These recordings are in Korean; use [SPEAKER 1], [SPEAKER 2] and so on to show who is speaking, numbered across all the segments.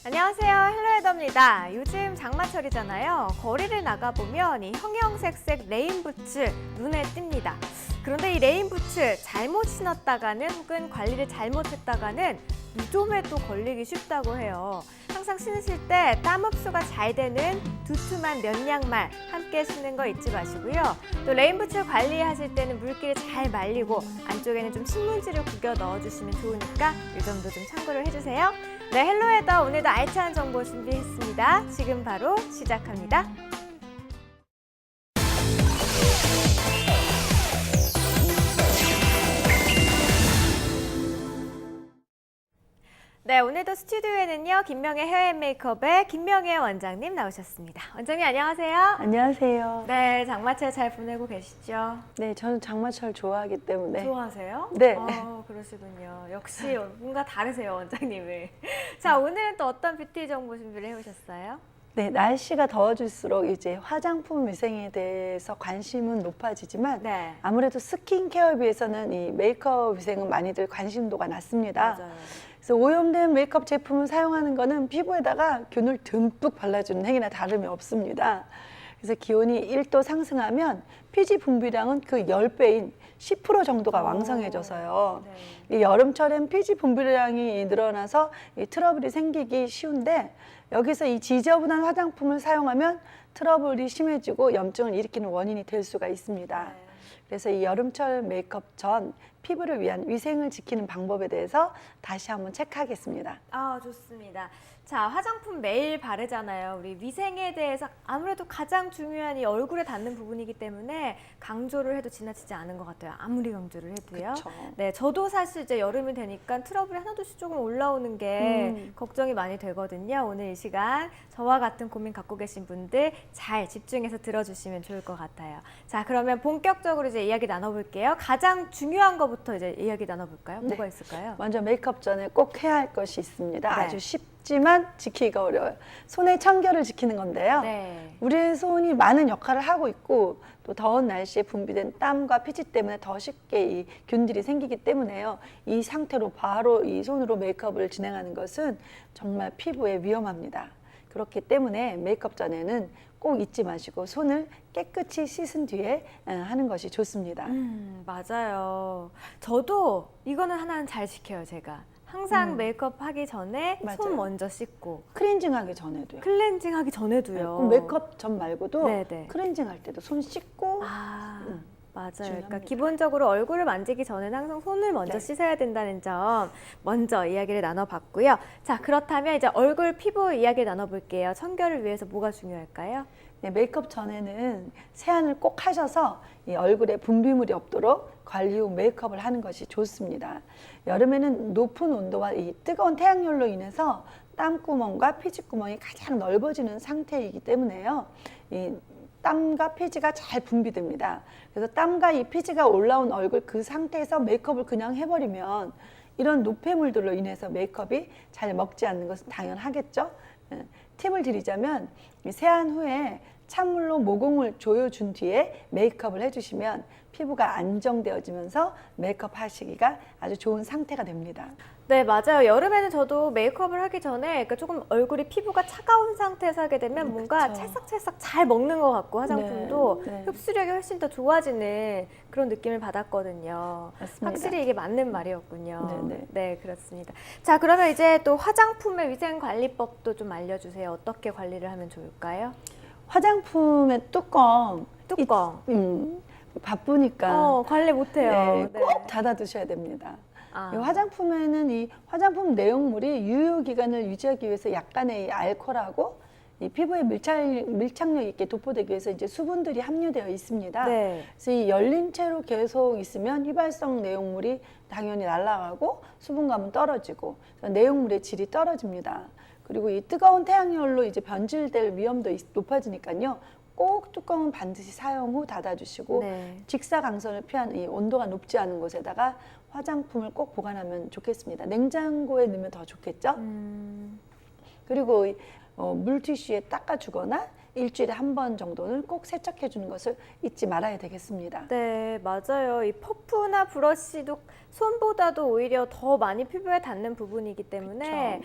[SPEAKER 1] 안녕하세요, 헬로헤더입니다. 요즘 장마철이잖아요. 거리를 나가보면 이 형형색색 레인부츠 눈에 띕니다. 그런데 이 레인부츠 잘못 신었다가는 혹은 관리를 잘못했다가는 무좀에 또 걸리기 쉽다고 해요. 항상 신으실 때 땀 흡수가 잘 되는 두툼한 면 양말 함께 신는 거 잊지 마시고요. 또 레인부츠 관리하실 때는 물기를 잘 말리고 안쪽에는 좀 신문지를 구겨 넣어주시면 좋으니까 이 점도 좀 참고를 해주세요. 네, 헬로헤더 오늘도 알찬 정보 준비했습니다. 지금 바로 시작합니다. 네, 오늘도 스튜디오에는요, 김명애 헤어 메이크업의 김명애 원장님 나오셨습니다. 원장님 안녕하세요.
[SPEAKER 2] 안녕하세요.
[SPEAKER 1] 네, 장마철 잘 보내고 계시죠?
[SPEAKER 2] 네, 저는 장마철 좋아하기 때문에.
[SPEAKER 1] 좋아하세요?
[SPEAKER 2] 네.
[SPEAKER 1] 그러시군요. 역시 뭔가 다르세요, 원장님은. 자, 오늘은 또 어떤 뷰티 정보 준비를 해오셨어요?
[SPEAKER 2] 네, 날씨가 더워질수록 이제 화장품 위생에 대해서 관심은 높아지지만
[SPEAKER 1] 네.
[SPEAKER 2] 아무래도 스킨케어에 비해서는 이 메이크업 위생은 많이들 관심도가 낮습니다.
[SPEAKER 1] 맞아요.
[SPEAKER 2] 그래서 오염된 메이크업 제품을 사용하는 거는 피부에다가 균을 듬뿍 발라주는 행위나 다름이 없습니다. 그래서 기온이 1도 상승하면 피지 분비량은 그 10배인 10% 정도가 왕성해져서요.
[SPEAKER 1] 네.
[SPEAKER 2] 이 여름철엔 피지 분비량이 늘어나서 이 트러블이 생기기 쉬운데 여기서 이 지저분한 화장품을 사용하면 트러블이 심해지고 염증을 일으키는 원인이 될 수가 있습니다.
[SPEAKER 1] 네.
[SPEAKER 2] 그래서 이 여름철 메이크업 전 피부를 위한 위생을 지키는 방법에 대해서 다시 한번 체크하겠습니다.
[SPEAKER 1] 좋습니다. 자, 화장품 매일 바르잖아요. 우리 위생에 대해서 아무래도 가장 중요한 이 얼굴에 닿는 부분이기 때문에 강조를 해도 지나치지 않은 것 같아요. 아무리 강조를 해도요.
[SPEAKER 2] 그쵸.
[SPEAKER 1] 네, 저도 사실 이제 여름이 되니까 트러블이 하나둘씩 조금 올라오는 게 걱정이 많이 되거든요. 오늘 이 시간 저와 같은 고민 갖고 계신 분들 잘 집중해서 들어주시면 좋을 것 같아요. 자, 그러면 본격적으로 이제 이야기 나눠볼게요. 가장 중요한 것부터 이제 이야기 나눠볼까요?
[SPEAKER 2] 네.
[SPEAKER 1] 뭐가 있을까요?
[SPEAKER 2] 먼저 메이크업 전에 꼭 해야 할 것이 있습니다.
[SPEAKER 1] 네.
[SPEAKER 2] 아주 쉽지만 지키기가 어려워요. 손의 청결을 지키는 건데요.
[SPEAKER 1] 네.
[SPEAKER 2] 우리의 손이 많은 역할을 하고 있고 또 더운 날씨에 분비된 땀과 피지 때문에 더 쉽게 이 균들이 생기기 때문에요. 이 상태로 바로 이 손으로 메이크업을 진행하는 것은 정말 피부에 위험합니다. 그렇기 때문에 메이크업 전에는 꼭 잊지 마시고 손을 깨끗이 씻은 뒤에 하는 것이 좋습니다.
[SPEAKER 1] 맞아요. 저도 이거는 하나는 잘 지켜요, 제가. 항상 메이크업 하기 전에
[SPEAKER 2] 맞아요.
[SPEAKER 1] 손 먼저 씻고
[SPEAKER 2] 클렌징하기 전에도요.
[SPEAKER 1] 클렌징 하기 전에도요.
[SPEAKER 2] 그럼 메이크업 전 말고도
[SPEAKER 1] 네네.
[SPEAKER 2] 클렌징 할 때도 손 씻고
[SPEAKER 1] 맞아요.
[SPEAKER 2] 중요합니다.
[SPEAKER 1] 그러니까 기본적으로 얼굴을 만지기 전에는 항상 손을 먼저
[SPEAKER 2] 네.
[SPEAKER 1] 씻어야 된다는 점 먼저 이야기를 나눠봤고요. 자, 그렇다면 이제 얼굴 피부 이야기를 나눠볼게요. 청결을 위해서 뭐가 중요할까요?
[SPEAKER 2] 네, 메이크업 전에는 세안을 꼭 하셔서 이 얼굴에 분비물이 없도록 관리 후 메이크업을 하는 것이 좋습니다. 여름에는 높은 온도와 이 뜨거운 태양열로 인해서 땀구멍과 피지구멍이 가장 넓어지는 상태이기 때문에요. 이 땀과 피지가 잘 분비됩니다. 그래서 땀과 이 피지가 올라온 얼굴 그 상태에서 메이크업을 그냥 해버리면 이런 노폐물들로 인해서 메이크업이 잘 먹지 않는 것은 당연하겠죠. 팁을 드리자면 세안 후에 찬물로 모공을 조여준 뒤에 메이크업을 해주시면 피부가 안정되어지면서 메이크업 하시기가 아주 좋은 상태가 됩니다.
[SPEAKER 1] 네, 맞아요. 여름에는 저도 메이크업을 하기 전에 그러니까 조금 얼굴이 피부가 차가운 상태에서 하게 되면 뭔가
[SPEAKER 2] 그쵸.
[SPEAKER 1] 찰싹찰싹 잘 먹는 것 같고 화장품도
[SPEAKER 2] 네, 네.
[SPEAKER 1] 흡수력이 훨씬 더 좋아지는 그런 느낌을 받았거든요.
[SPEAKER 2] 맞습니다.
[SPEAKER 1] 확실히 이게 맞는 말이었군요.
[SPEAKER 2] 네, 네.
[SPEAKER 1] 네, 그렇습니다. 자, 그러면 이제 또 화장품의 위생관리법도 좀 알려주세요. 어떻게 관리를 하면 좋을까요?
[SPEAKER 2] 화장품의 뚜껑. 바쁘니까
[SPEAKER 1] 관리 못해요.
[SPEAKER 2] 네, 꼭 닫아두셔야 됩니다.
[SPEAKER 1] 아.
[SPEAKER 2] 이 화장품에는 이 화장품 내용물이 유효 기간을 유지하기 위해서 약간의 이 알코올하고 이 피부에 밀착력 있게 도포되기 위해서 이제 수분들이 함유되어 있습니다.
[SPEAKER 1] 네.
[SPEAKER 2] 그래서 이 열린 채로 계속 있으면 휘발성 내용물이 당연히 날아가고 수분감은 떨어지고 내용물의 질이 떨어집니다. 그리고 이 뜨거운 태양열로 이제 변질될 위험도 높아지니까요. 꼭 뚜껑은 반드시 사용 후 닫아주시고
[SPEAKER 1] 네.
[SPEAKER 2] 직사광선을 피한 이 온도가 높지 않은 곳에다가 화장품을 꼭 보관하면 좋겠습니다. 냉장고에 넣으면 더 좋겠죠? 그리고 물티슈에 닦아주거나 일주일에 한 번 정도는 꼭 세척해 주는 것을 잊지 말아야 되겠습니다.
[SPEAKER 1] 네, 맞아요. 이 퍼프나 브러쉬도 손보다도 오히려 더 많이 피부에 닿는 부분이기 때문에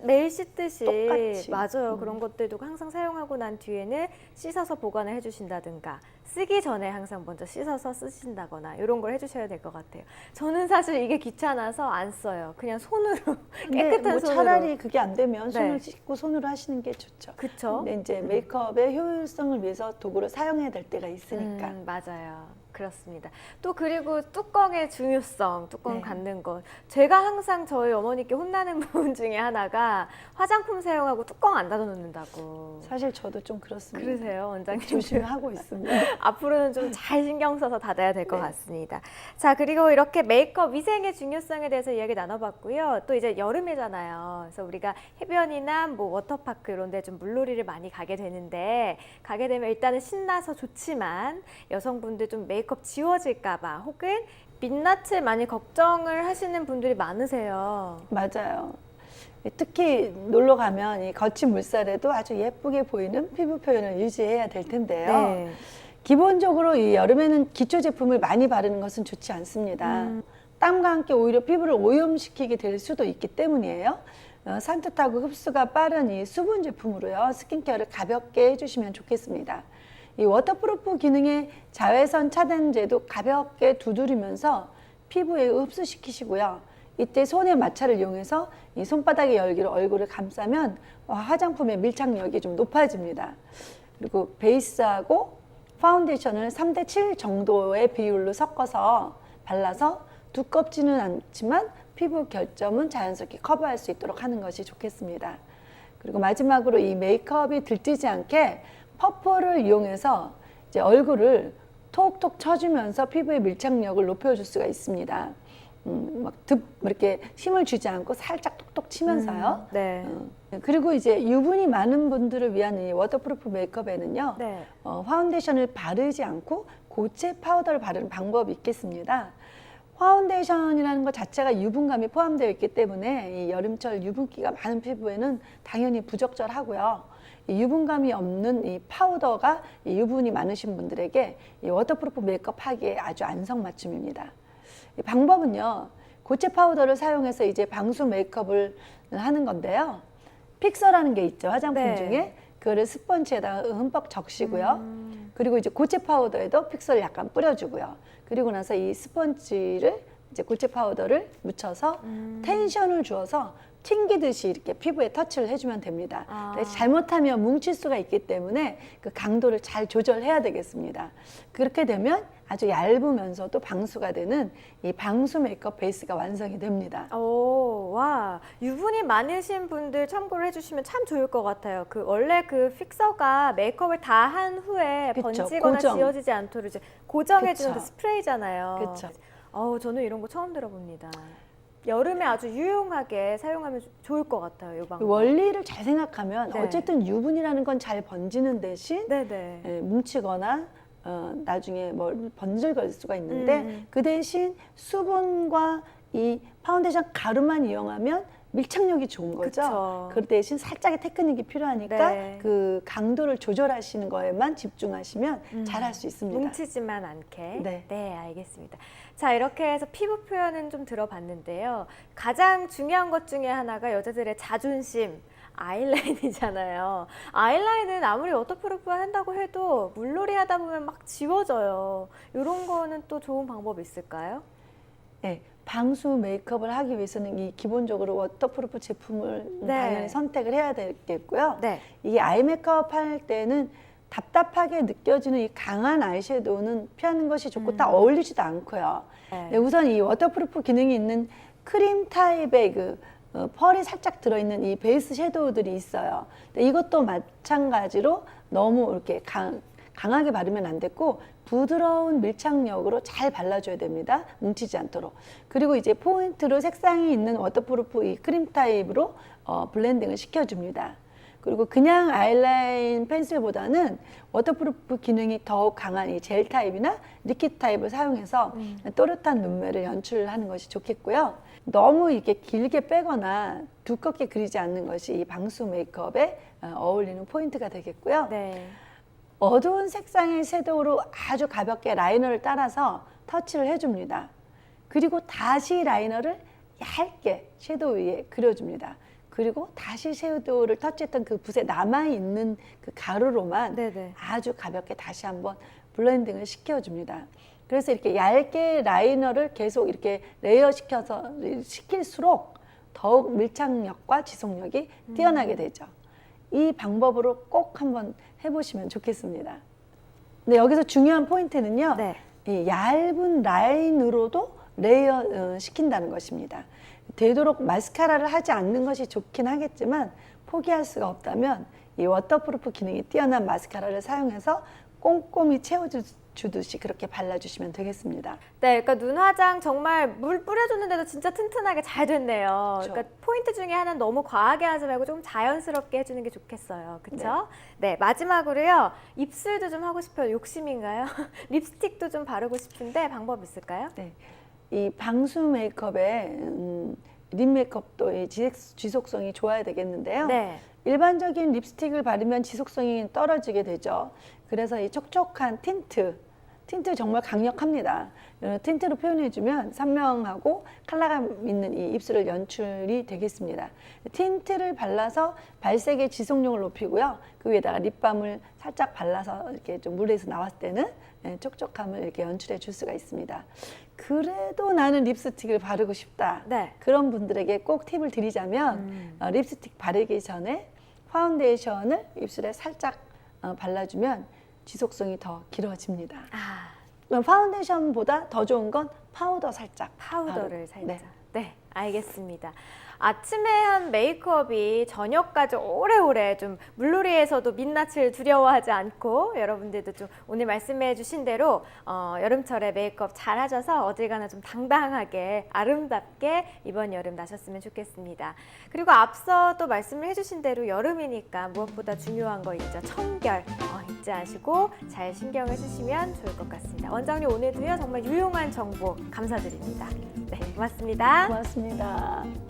[SPEAKER 1] 매일 씻듯이
[SPEAKER 2] 똑같이.
[SPEAKER 1] 맞아요. 그런 것들도 항상 사용하고 난 뒤에는 씻어서 보관을 해주신다든가 쓰기 전에 항상 먼저 씻어서 쓰신다거나 이런 걸 해주셔야 될 것 같아요. 저는 사실 이게 귀찮아서 안 써요. 그냥 손으로
[SPEAKER 2] 근데
[SPEAKER 1] 깨끗한
[SPEAKER 2] 뭐
[SPEAKER 1] 손으로.
[SPEAKER 2] 차라리 그게 안 되면 손을
[SPEAKER 1] 네.
[SPEAKER 2] 씻고 손으로 하시는 게 좋죠.
[SPEAKER 1] 그쵸?
[SPEAKER 2] 근데 이제 메이크업의 효율성을 위해서 도구를 사용해야 될 때가 있으니까.
[SPEAKER 1] 맞아요. 그렇습니다. 또 그리고 뚜껑의 중요성, 뚜껑
[SPEAKER 2] 네.
[SPEAKER 1] 닫는 것. 제가 항상 저희 어머니께 혼나는 부분 중에 하나가 화장품 사용하고 뚜껑 안 닫아 놓는다고.
[SPEAKER 2] 사실 저도 좀 그렇습니다.
[SPEAKER 1] 그러세요, 원장님?
[SPEAKER 2] 조심하고 있습니다.
[SPEAKER 1] 앞으로는 좀 잘 신경 써서 닫아야 될 것
[SPEAKER 2] 네.
[SPEAKER 1] 같습니다. 자, 그리고 이렇게 메이크업 위생의 중요성에 대해서 이야기 나눠봤고요. 또 이제 여름이잖아요. 그래서 우리가 해변이나 뭐 워터파크 이런 데 좀 물놀이를 많이 가게 되는데 가게 되면 일단은 신나서 좋지만 여성분들 좀 메이크업 지워질까 봐 혹은 민낯을 많이 걱정을 하시는 분들이 많으세요.
[SPEAKER 2] 맞아요. 특히 놀러 가면 이 거친 물살에도 아주 예쁘게 보이는 피부 표현을 유지해야 될 텐데요.
[SPEAKER 1] 네.
[SPEAKER 2] 기본적으로 이 여름에는 기초 제품을 많이 바르는 것은 좋지 않습니다. 땀과 함께 오히려 피부를 오염시키게 될 수도 있기 때문이에요. 산뜻하고 흡수가 빠른 이 수분 제품으로요 스킨케어를 가볍게 해주시면 좋겠습니다. 이 워터프루프 기능의 자외선 차단제도 가볍게 두드리면서 피부에 흡수시키시고요. 이때 손의 마찰을 이용해서 이 손바닥의 열기로 얼굴을 감싸면 화장품의 밀착력이 좀 높아집니다. 그리고 베이스하고 파운데이션을 3대7 정도의 비율로 섞어서 발라서 두껍지는 않지만 피부 결점은 자연스럽게 커버할 수 있도록 하는 것이 좋겠습니다. 그리고 마지막으로 이 메이크업이 들뜨지 않게 퍼프를 이용해서 이제 얼굴을 톡톡 쳐주면서 피부의 밀착력을 높여줄 수가 있습니다. 이렇게 힘을 주지 않고 살짝 톡톡 치면서요.
[SPEAKER 1] 네.
[SPEAKER 2] 그리고 이제 유분이 많은 분들을 위한 이 워터프루프 메이크업에는요.
[SPEAKER 1] 네.
[SPEAKER 2] 파운데이션을 바르지 않고 고체 파우더를 바르는 방법이 있겠습니다. 파운데이션이라는 것 자체가 유분감이 포함되어 있기 때문에 이 여름철 유분기가 많은 피부에는 당연히 부적절하고요. 이 유분감이 없는 이 파우더가 이 유분이 많으신 분들에게 이 워터프루프 메이크업 하기에 아주 안성맞춤입니다. 이 방법은요, 고체 파우더를 사용해서 이제 방수 메이크업을 하는 건데요. 픽서라는 게 있죠, 화장품
[SPEAKER 1] 네.
[SPEAKER 2] 중에. 그거를 스펀지에다가 흠뻑 적시고요. 그리고 이제 고체 파우더에도 픽서를 약간 뿌려주고요. 그리고 나서 이 스펀지를 이제 고체 파우더를 묻혀서 텐션을 주어서 튕기듯이 이렇게 피부에 터치를 해주면 됩니다. 잘못하면 뭉칠 수가 있기 때문에 그 강도를 잘 조절해야 되겠습니다. 그렇게 되면 아주 얇으면서도 방수가 되는 이 방수 메이크업 베이스가 완성이 됩니다.
[SPEAKER 1] 오, 와, 유분이 많으신 분들 참고를 해주시면 참 좋을 것 같아요. 그 원래 그 픽서가 메이크업을 다 한 후에
[SPEAKER 2] 그쵸,
[SPEAKER 1] 번지거나
[SPEAKER 2] 고정.
[SPEAKER 1] 지워지지 않도록 이제 고정해주는
[SPEAKER 2] 그쵸.
[SPEAKER 1] 그 스프레이잖아요.
[SPEAKER 2] 그쵸.
[SPEAKER 1] 저는 이런 거 처음 들어봅니다. 여름에 아주 유용하게 사용하면 좋을 것 같아요, 이 방법.
[SPEAKER 2] 원리를 잘 생각하면
[SPEAKER 1] 네.
[SPEAKER 2] 어쨌든 유분이라는 건 잘 번지는 대신
[SPEAKER 1] 네네.
[SPEAKER 2] 뭉치거나 나중에 뭐 번질거릴 수가 있는데 그 대신 수분과 이 파운데이션 가루만 이용하면 밀착력이 좋은 거죠.
[SPEAKER 1] 그쵸.
[SPEAKER 2] 그 대신 살짝의 테크닉이 필요하니까
[SPEAKER 1] 네.
[SPEAKER 2] 그 강도를 조절하시는 거에만 집중하시면 잘 할 수 있습니다.
[SPEAKER 1] 뭉치지만 않게.
[SPEAKER 2] 네.
[SPEAKER 1] 알겠습니다. 자, 이렇게 해서 피부 표현은 좀 들어봤는데요. 가장 중요한 것 중에 하나가 여자들의 자존심, 아이라인이잖아요. 아이라인은 아무리 워터프루프 한다고 해도 물놀이 하다 보면 막 지워져요. 이런 거는 또 좋은 방법이 있을까요?
[SPEAKER 2] 네, 방수 메이크업을 하기 위해서는 이 기본적으로 워터프루프 제품을
[SPEAKER 1] 네.
[SPEAKER 2] 당연히 선택을 해야 되겠고요.
[SPEAKER 1] 네.
[SPEAKER 2] 이게 아이 메이크업 할 때는 답답하게 느껴지는 이 강한 아이섀도우는 피하는 것이 좋고 딱 어울리지도 않고요.
[SPEAKER 1] 네.
[SPEAKER 2] 네, 우선 이 워터프루프 기능이 있는 크림 타입의 펄이 살짝 들어있는 이 베이스 섀도우들이 있어요. 근데 이것도 마찬가지로 너무 이렇게 강하게 바르면 안 됐고 부드러운 밀착력으로 잘 발라줘야 됩니다. 뭉치지 않도록. 그리고 이제 포인트로 색상이 있는 워터프루프 이 크림 타입으로 블렌딩을 시켜줍니다. 그리고 그냥 아이라인 펜슬보다는 워터프루프 기능이 더욱 강한 이 젤 타입이나 리퀴드 타입을 사용해서 또렷한 눈매를 연출하는 것이 좋겠고요. 너무 이렇게 길게 빼거나 두껍게 그리지 않는 것이 이 방수 메이크업에 어울리는 포인트가 되겠고요.
[SPEAKER 1] 네.
[SPEAKER 2] 어두운 색상의 섀도우로 아주 가볍게 라이너를 따라서 터치를 해줍니다. 그리고 다시 라이너를 얇게 섀도우 위에 그려줍니다. 그리고 다시 섀도우를 터치했던 그 붓에 남아있는 그 가루로만
[SPEAKER 1] 네네.
[SPEAKER 2] 아주 가볍게 다시 한번 블렌딩을 시켜줍니다. 그래서 이렇게 얇게 라이너를 계속 이렇게 레이어 시킬수록 더욱 밀착력과 지속력이 뛰어나게 되죠. 이 방법으로 꼭 한번 해보시면 좋겠습니다. 근데 여기서 중요한 포인트는요.
[SPEAKER 1] 네.
[SPEAKER 2] 이 얇은 라인으로도 레이어 시킨다는 것입니다. 되도록 마스카라를 하지 않는 것이 좋긴 하겠지만 포기할 수가 없다면 이 워터프루프 기능이 뛰어난 마스카라를 사용해서 꼼꼼히 채워주듯이 그렇게 발라주시면 되겠습니다.
[SPEAKER 1] 네, 그러니까 눈 화장 정말 물 뿌려줬는데도 진짜 튼튼하게 잘 됐네요.
[SPEAKER 2] 그렇죠.
[SPEAKER 1] 그러니까 포인트 중에 하나는 너무 과하게 하지 말고 좀 자연스럽게 해주는 게 좋겠어요. 그렇죠? 네, 마지막으로요. 입술도 좀 하고 싶어요. 욕심인가요? 립스틱도 좀 바르고 싶은데 방법 있을까요?
[SPEAKER 2] 네, 이 방수 메이크업에 립 메이크업도 이 지속성이 좋아야 되겠는데요.
[SPEAKER 1] 네.
[SPEAKER 2] 일반적인 립스틱을 바르면 지속성이 떨어지게 되죠. 그래서 이 촉촉한 틴트 정말 강력합니다. 이런 틴트로 표현해주면 선명하고 컬러감 있는 이 입술을 연출이 되겠습니다. 틴트를 발라서 발색의 지속력을 높이고요. 그 위에다가 립밤을 살짝 발라서 이렇게 좀 물에서 나왔을 때는 촉촉함을 이렇게 연출해 줄 수가 있습니다. 그래도 나는 립스틱을 바르고 싶다.
[SPEAKER 1] 네.
[SPEAKER 2] 그런 분들에게 꼭 팁을 드리자면 립스틱 바르기 전에 파운데이션을 입술에 살짝 발라주면 지속성이 더 길어집니다.
[SPEAKER 1] 아,
[SPEAKER 2] 파운데이션보다 더 좋은 건 파우더 살짝.
[SPEAKER 1] 파우더를
[SPEAKER 2] 바르고.
[SPEAKER 1] 살짝.
[SPEAKER 2] 네.
[SPEAKER 1] 네, 알겠습니다. 아침에 한 메이크업이 저녁까지 오래오래 좀 물놀이에서도 민낯을 두려워하지 않고 여러분들도 좀 오늘 말씀해 주신 대로 여름철에 메이크업 잘 하셔서 어딜 가나 좀 당당하게 아름답게 이번 여름 나셨으면 좋겠습니다. 그리고 앞서 또 말씀을 해주신 대로 여름이니까 무엇보다 중요한 거 있죠. 청결 잊지 마시고 잘 신경을 쓰시면 좋을 것 같습니다. 원장님 오늘도요 정말 유용한 정보 감사드립니다. 네, 고맙습니다.
[SPEAKER 2] 고맙습니다.